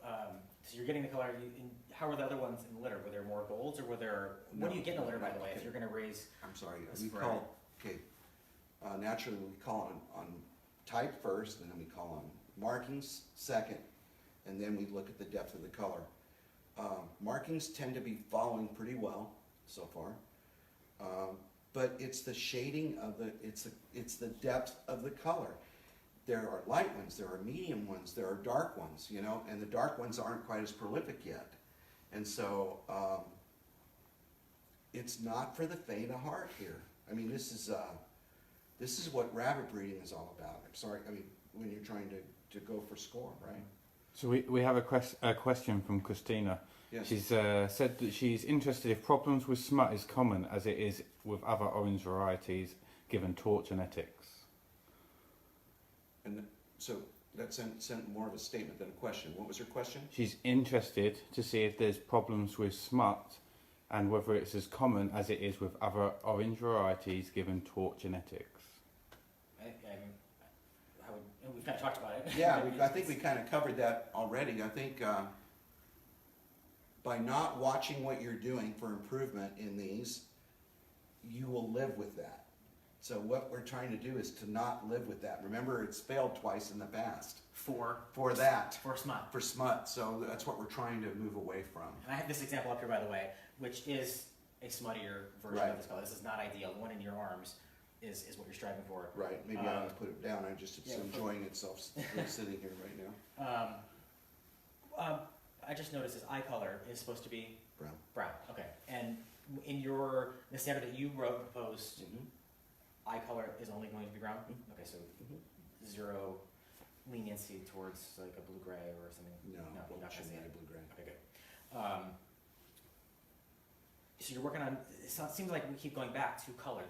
so you're getting the color. How were the other ones in the litter? Were there more golds, or were there? What do you get in the litter, by the way? If Okay. you're going to raise, I'm sorry. This We variety. call naturally we call on type first, and then we call on markings second, and then we look at the depth of the color. Markings tend to be following pretty well so far, but it's the shading of it's the depth of the color. There are light ones, there are medium ones, there are dark ones, you know, and the dark ones aren't quite as prolific yet, and so it's not for the faint of heart here. I mean, this is what rabbit breeding is all about. I'm sorry, I mean, when you're trying to go for score, right? So we have a question from Christina. Yes. She's said that she's interested if problems with smut is common as it is with other orange varieties given torch genetics. And so that sent more of a statement than a question. What was her question? She's interested to see if there's problems with smut and whether it's as common as it is with other orange varieties given torch genetics. we've kind of talked about it. Yeah, I think we kind of covered that already. I think by not watching what you're doing for improvement in these, you will live with that. So what we're trying to do is to not live with that. Remember, it's failed twice in the past. For that. For smut. For smut. So that's what we're trying to move away from. And I have this example up here, by the way, which is a smuttier version Right. of this color. This is not ideal. The one in your arms is what you're striving for. Right. Maybe I ought to put it down. It's yeah, enjoying itself sitting here right now. I just noticed this eye color is supposed to be Brown. brown. Okay. And in the standard that you wrote, proposed, Mhm. eye color is only going to be brown? Mhm. Okay, so Mhm. zero leniency towards like a blue-gray or something? No, you're not gonna shouldn't see be it. blue-gray. Okay, good. So you're working on, it seems like we keep going back to color.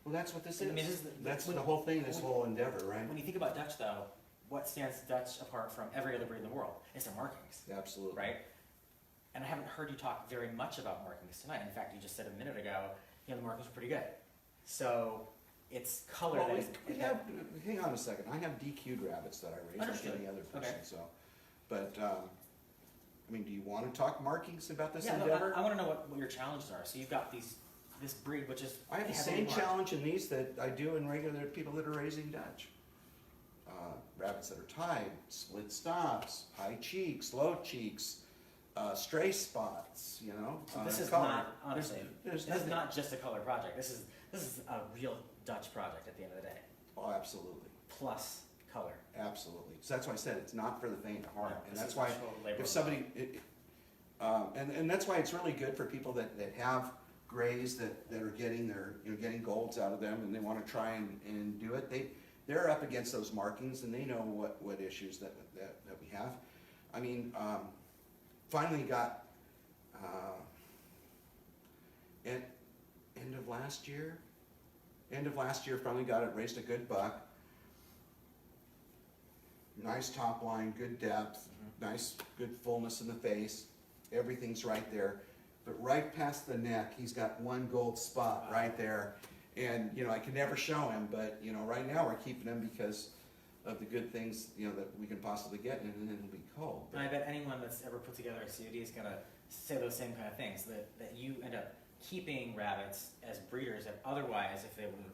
Well, that's what this I is. mean, this is That's when- the whole thing, this whole endeavor, right? When you think about Dutch, though, what stands Dutch apart from every other breed in the world? It's their markings, Absolutely. right? And I haven't heard you talk very much about markings tonight. In fact, you just said a minute ago, the markings were pretty good. So it's color Well, that is. we have, hang on a second, I have DQ'd rabbits that I raise like Understood. any other person, Okay. so. But, I mean, do you want to talk markings about this Yeah, no, endeavor? I want to know what your challenges are. So you've got this breed, which is I have the heavily same marked. challenge in these that I do in regular people that are raising Dutch. Rabbits that are tied, split stops, high cheeks, low cheeks, stray spots, you know. So this is color. not, honestly, There's this is nothing- not just a color project. This is a real Dutch project at the end of the day. Oh, absolutely, Plus color. absolutely. So that's why I said it's not for the faint of heart, No, and this that's is why actual labor if of somebody, and that's why it's really good for people that have grays that are getting getting golds out of them, and they want to try and do it. They're up against those markings, and they know what issues that we have. I mean, finally got end of last year. Finally got it, raised a good buck. Nice top line, good depth, nice, good fullness in the face. Everything's right there. but right past the neck, he's got one gold spot right there. And, you know, I can never show him, but, you know, right now we're keeping him because of the good things, you know, that we can possibly get, and then it'll be cold. And I bet anyone that's ever put together a COD is going to say those same kind of things, that you end up keeping rabbits as breeders that otherwise, if it was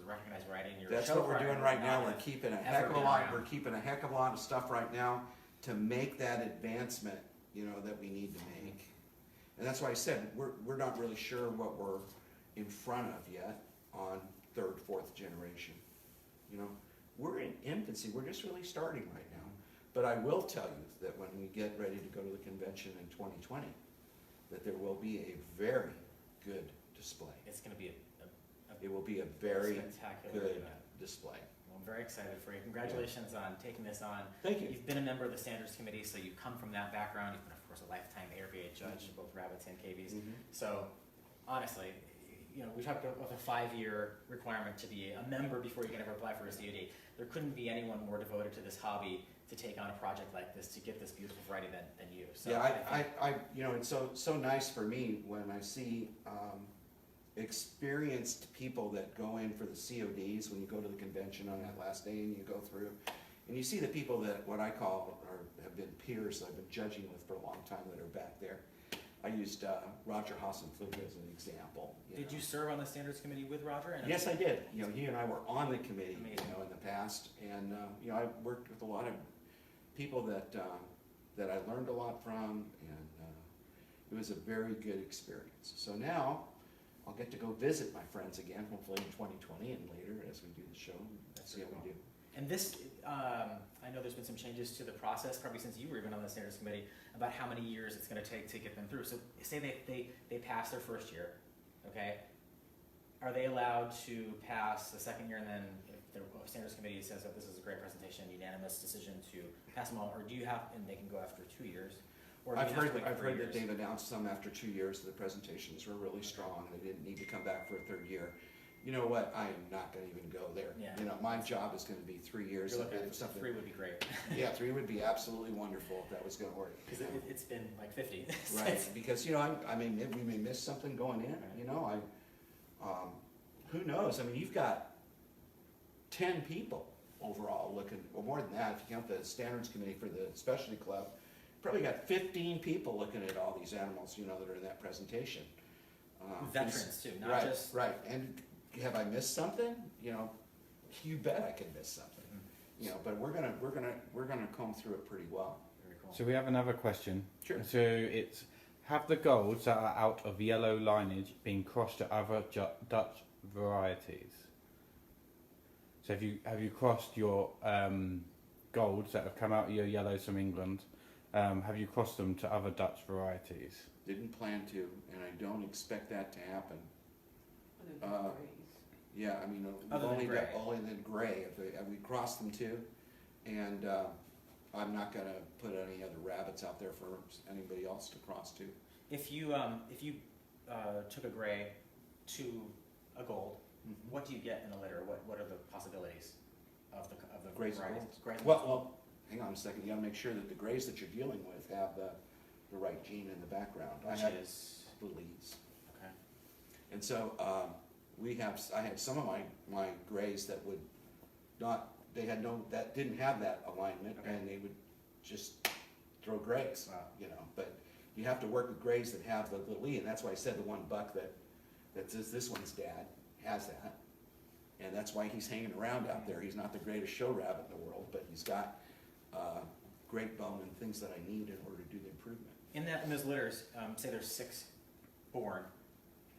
recognized right in your That's show what we're doing right now. We're have keeping a ever heck of a been lot. around. We're keeping a heck of a lot of stuff right now to make that advancement, you know, that we need to make. And that's why I said we're not really sure what we're in front of yet on third, fourth generation. You know, we're in infancy. We're just really starting right now. But I will tell you that when we get ready to go to the convention in 2020, that there will be a very good display. It's going to be It will be a very spectacular good event. display. Well, I'm very excited for you. Congratulations on taking this on. Thank you. You've been a member of the Standards Committee, so you come from that background. You've been, of course, a lifetime ARBA judge, both rabbits and KBs. So, honestly, you know, we talked about a 5-year requirement to be a member before you can ever apply for a COD. There couldn't be anyone more devoted to this hobby to take on a project like this to get this beautiful variety than you. So Yeah, think- I you know, it's so nice for me when I see experienced people that go in for the CODs when you go to the convention on that last day and you go through, and you see the people that what I call have been peers that I've been judging with for a long time that are back there. I used Roger Hassenflug as an example. Did you serve on the Standards Committee with Roger? And Yes, I did. You know, he and I were on the committee, Amazing. you know, in the past, and you know, I worked with a lot of people that that I learned a lot from, and it was a very good experience. So now I'll get to go visit my friends again, hopefully in 2020 and later as we do the show. That's See how cool. we do. And this, I know there's been some changes to the process, probably since you were even on the Standards Committee, about how many years it's going to take to get them through. So say they pass their first year, okay? Are they allowed to pass the second year, and then if the Standards Committee says that this is a great presentation, unanimous decision to pass them all, or do you have, and they can go after 2 years? Or do you I've have to heard, wait I've 3 heard that years? they've announced some after 2 years, the presentations were really strong, they didn't need to come back for a third year. You know what, I am not gonna even go there. Yeah. You know, my job is gonna be 3 years. You're looking and at something. 3 would be great. Yeah, 3 would be absolutely wonderful if that was gonna work. Because you know. it's been like 50. Right, because, you know, I mean, we may miss something going in, you know, who knows, I mean, you've got 10 people overall looking, or more than that, if you count the Standards Committee for the Specialty Club, probably got 15 people looking at all these animals, you know, that are in that presentation. Veterans too, not Right, just. right, and have I missed something? You know, you bet I could miss something, you know, but we're gonna comb through it pretty well. Very cool. So we have another question. Sure. So it's, have the golds that are out of yellow lineage been crossed to other Dutch varieties? So have you crossed your golds that have come out of your yellows from England? Have you crossed them to other Dutch varieties? Didn't plan to, and I don't expect that to happen. Other than grays. Yeah, I mean, we've Other than only got gray. only the gray, we crossed them too, and I'm not gonna put any other rabbits out there for anybody else to cross to. If you took a gray to a gold, what do you get in a litter? What are the possibilities of the Grays and varieties? golds. Grays and Well, hang on a second, you gotta make sure that the grays that you're dealing with have the right gene in the background. which I had is the leads. okay. And so, I had some of my grays that would not, that didn't have that alignment, Okay. and they would just throw grays, Wow. you know, but you have to work with grays that have the lead, and that's why I said the one buck that says this one's dad has that, and that's why he's hanging around out there. He's not the greatest show rabbit in the world, but he's got, great bone and things that I need in order to do the improvement. In those litters, say there's 6 born.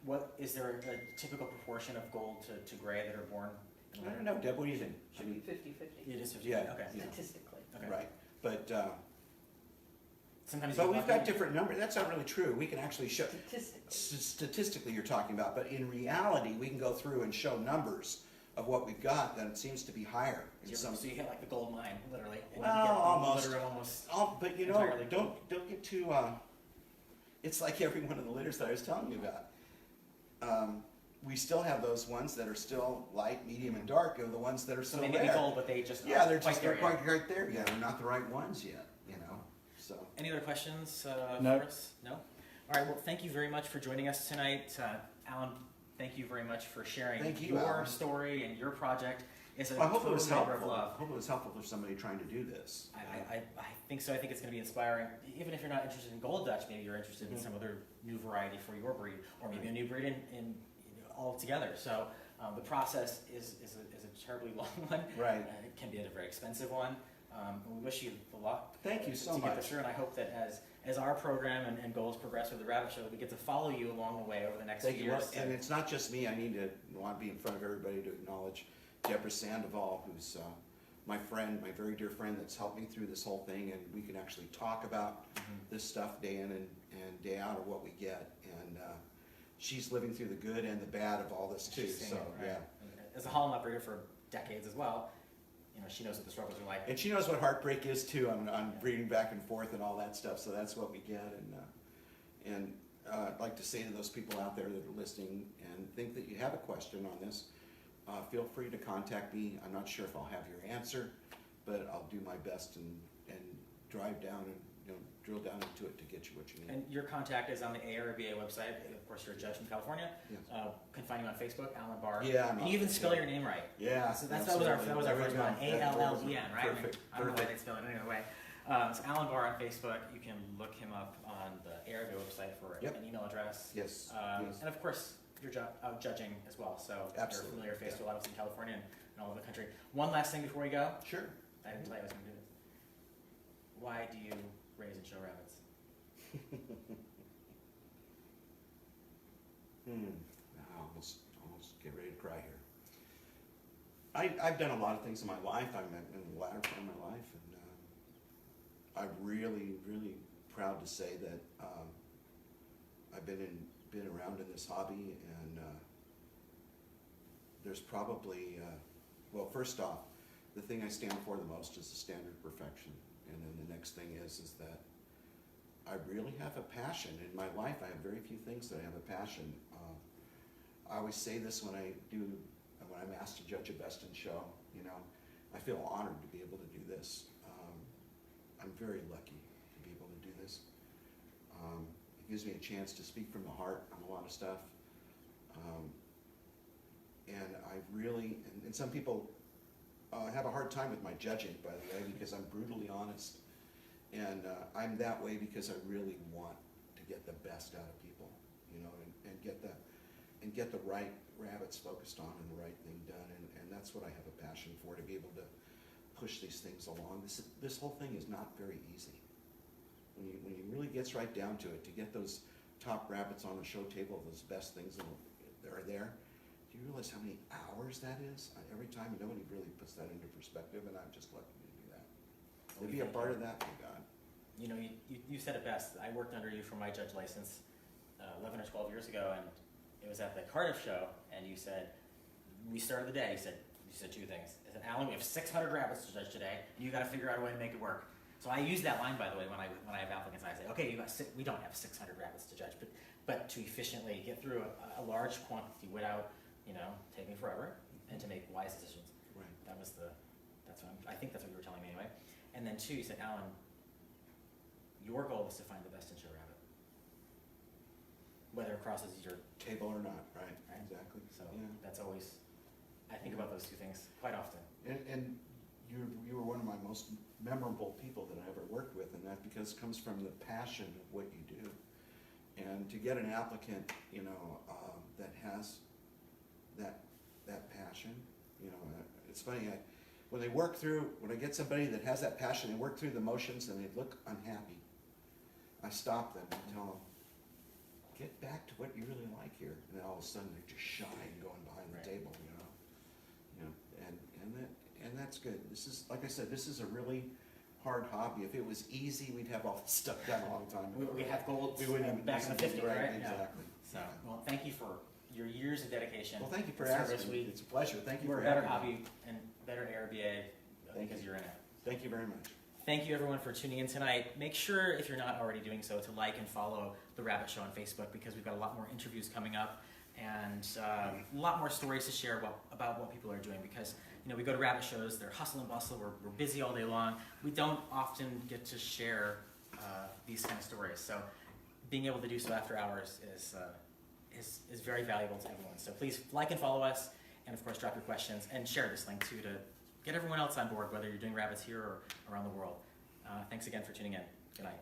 What is there a typical proportion of gold to gray that are born? In a I litter? don't know, Deb, what do you think? I Should be mean, 50-50 It is 50. Yeah. Okay. Yeah. statistically. Okay. right, but, Sometimes. but you we've lucky. got different numbers, that's not really true, we can actually show, Statistically. statistically you're talking about, but in reality, we can go through and show numbers of what we've got, that it seems to be higher in some. So you hit like the gold mine, literally. And Well, you get the almost. litter almost. Oh, but you know, Entirely. don't get too, it's like every one of the litters that I was telling you about. We still have those ones that are still light, medium, and dark, are the ones that are So still they there. may be gold, but they just Yeah, aren't they're just, there they're yet. quite right there, yeah, they're not the right ones yet, you know, so. Any other questions No. for us? No? All right, well, thank you very much for joining us tonight. Alan, thank you very much for sharing Thank you, your Alan. story and your project. It's a I hope it was total labor of helpful. I love. hope it was helpful for somebody trying to do this. I think so. I think it's going to be inspiring. Even if you're not interested in Gold Dutch, maybe you're interested in some other new variety for your breed, or maybe a new breed in altogether. So the process is a terribly long one. Right. It can be a very expensive one. We wish you the luck. Thank you so to get much. this through, and I hope that as our program and goals progress with the Rabbit Show, we get to follow you along the way over the next Thank few you. years. And it's not just me. I want to be in front of everybody to acknowledge Deborah Sandoval, who's my friend, my very dear friend, that's helped me through this whole thing, and we can actually talk about this stuff day in and day out of what we get. And she's living through the good and the bad of all this too. She's seen So it, right? yeah, As a Holland operator for decades as well, she knows what the struggles are like. and she knows what heartbreak is too. On reading back and forth and all that stuff. So that's what we get. And I'd like to say to those people out there that are listening and think that you have a question on this, feel free to contact me. I'm not sure if I'll have your answer, but I'll do my best and drive down and drill down into it to get you what you need. And your contact is on the ARBA website. Of course, you're a judge from California. Yes. Can find you on Facebook, Alan Barr. Yeah, and you even spell your name right. Yeah, So that was our first one, ALLEN, right? Perfect. I don't know why they spell it any way. So Alan Barr on Facebook. You can look him up on the ARBA website for Yep. an email address. Yes. Yes. And of course, you're out judging as well. So Absolutely, you're a familiar face yeah. to a lot of us in California and all over the country. One last thing before we go. Sure. I didn't tell you I was going to do this. Why do you raise and show rabbits? I almost get ready to cry here. I've done a lot of things in my life. I'm in the latter part of my life, and I'm really, really proud to say that I've been around in this hobby, and there's probably well, first off, the thing I stand for the most is the standard of perfection, and then the next thing is that I really have a passion in my life. I have very few things that I have a passion. I always say this when I'm asked to judge a best in show. I feel honored to be able to do this. I'm very lucky to be able to do this. It gives me a chance to speak from the heart on a lot of stuff. And I really, and some people have a hard time with my judging, by the way, because I'm brutally honest. And I'm that way because I really want to get the best out of people, and get the right rabbits focused on and the right thing done. And that's what I have a passion for, to be able to push these things along. This whole thing is not very easy. When you really gets right down to it, to get those top rabbits on the show table, those best things that are there, do you realize how many hours that is? Every time, nobody really puts that into perspective, and I'm just lucky to do that. To be a part of that, thank God. You said it best. I worked under you for my judge license 11 or 12 years ago, and it was at the Cardiff show, and you said, we started the day, you said two things. I said, Alan, we have 600 rabbits to judge today, and you got to figure out a way to make it work. So I use that line, by the way, when I have applicants, and I say, okay, we don't have 600 rabbits to judge, but to efficiently get through a large quantity without, taking forever, and to make wise decisions. Right. I think that's what you were telling me anyway. And then two, you said, Alan, your goal is to find the best in show rabbit, whether it crosses your Table or not, right? Right. Exactly. so. Yeah. That's always, I think about those two things quite often. And you were one of my most memorable people that I ever worked with, and that because it comes from the passion of what you do. And to get an applicant, that has that passion, it's funny. When I get somebody that has that passion, they work through the motions and they look unhappy, I stop them and tell them, get back to what you really like here. And then all of a sudden they're just shy and going behind the Right. table, and that's good. This is, like I said, this is a really hard hobby. If it was easy, we'd have all this stuff done a long time ago. We have gold We wouldn't even back in the 50s, right? Yeah. Exactly. So, well, thank you for your years of dedication. Well, thank you for and service. asking. It's a pleasure. Thank you We're for a better having me. hobby and better ARBA Thank because you. you're in it. Thank you very much. Thank you everyone for tuning in tonight. Make sure, if you're not already doing so, to like and follow The Rabbit Show on Facebook, because we've got a lot more interviews coming up and a lot more stories to share about what people are doing, because we go to rabbit shows, they're hustle and bustle, we're busy all day long. We don't often get to share these kind of stories. So being able to do so after hours is very valuable to everyone. So please like and follow us, and of course drop your questions, and share this link too to get everyone else on board, whether you're doing rabbits here or around the world. Thanks again for tuning in. Good night.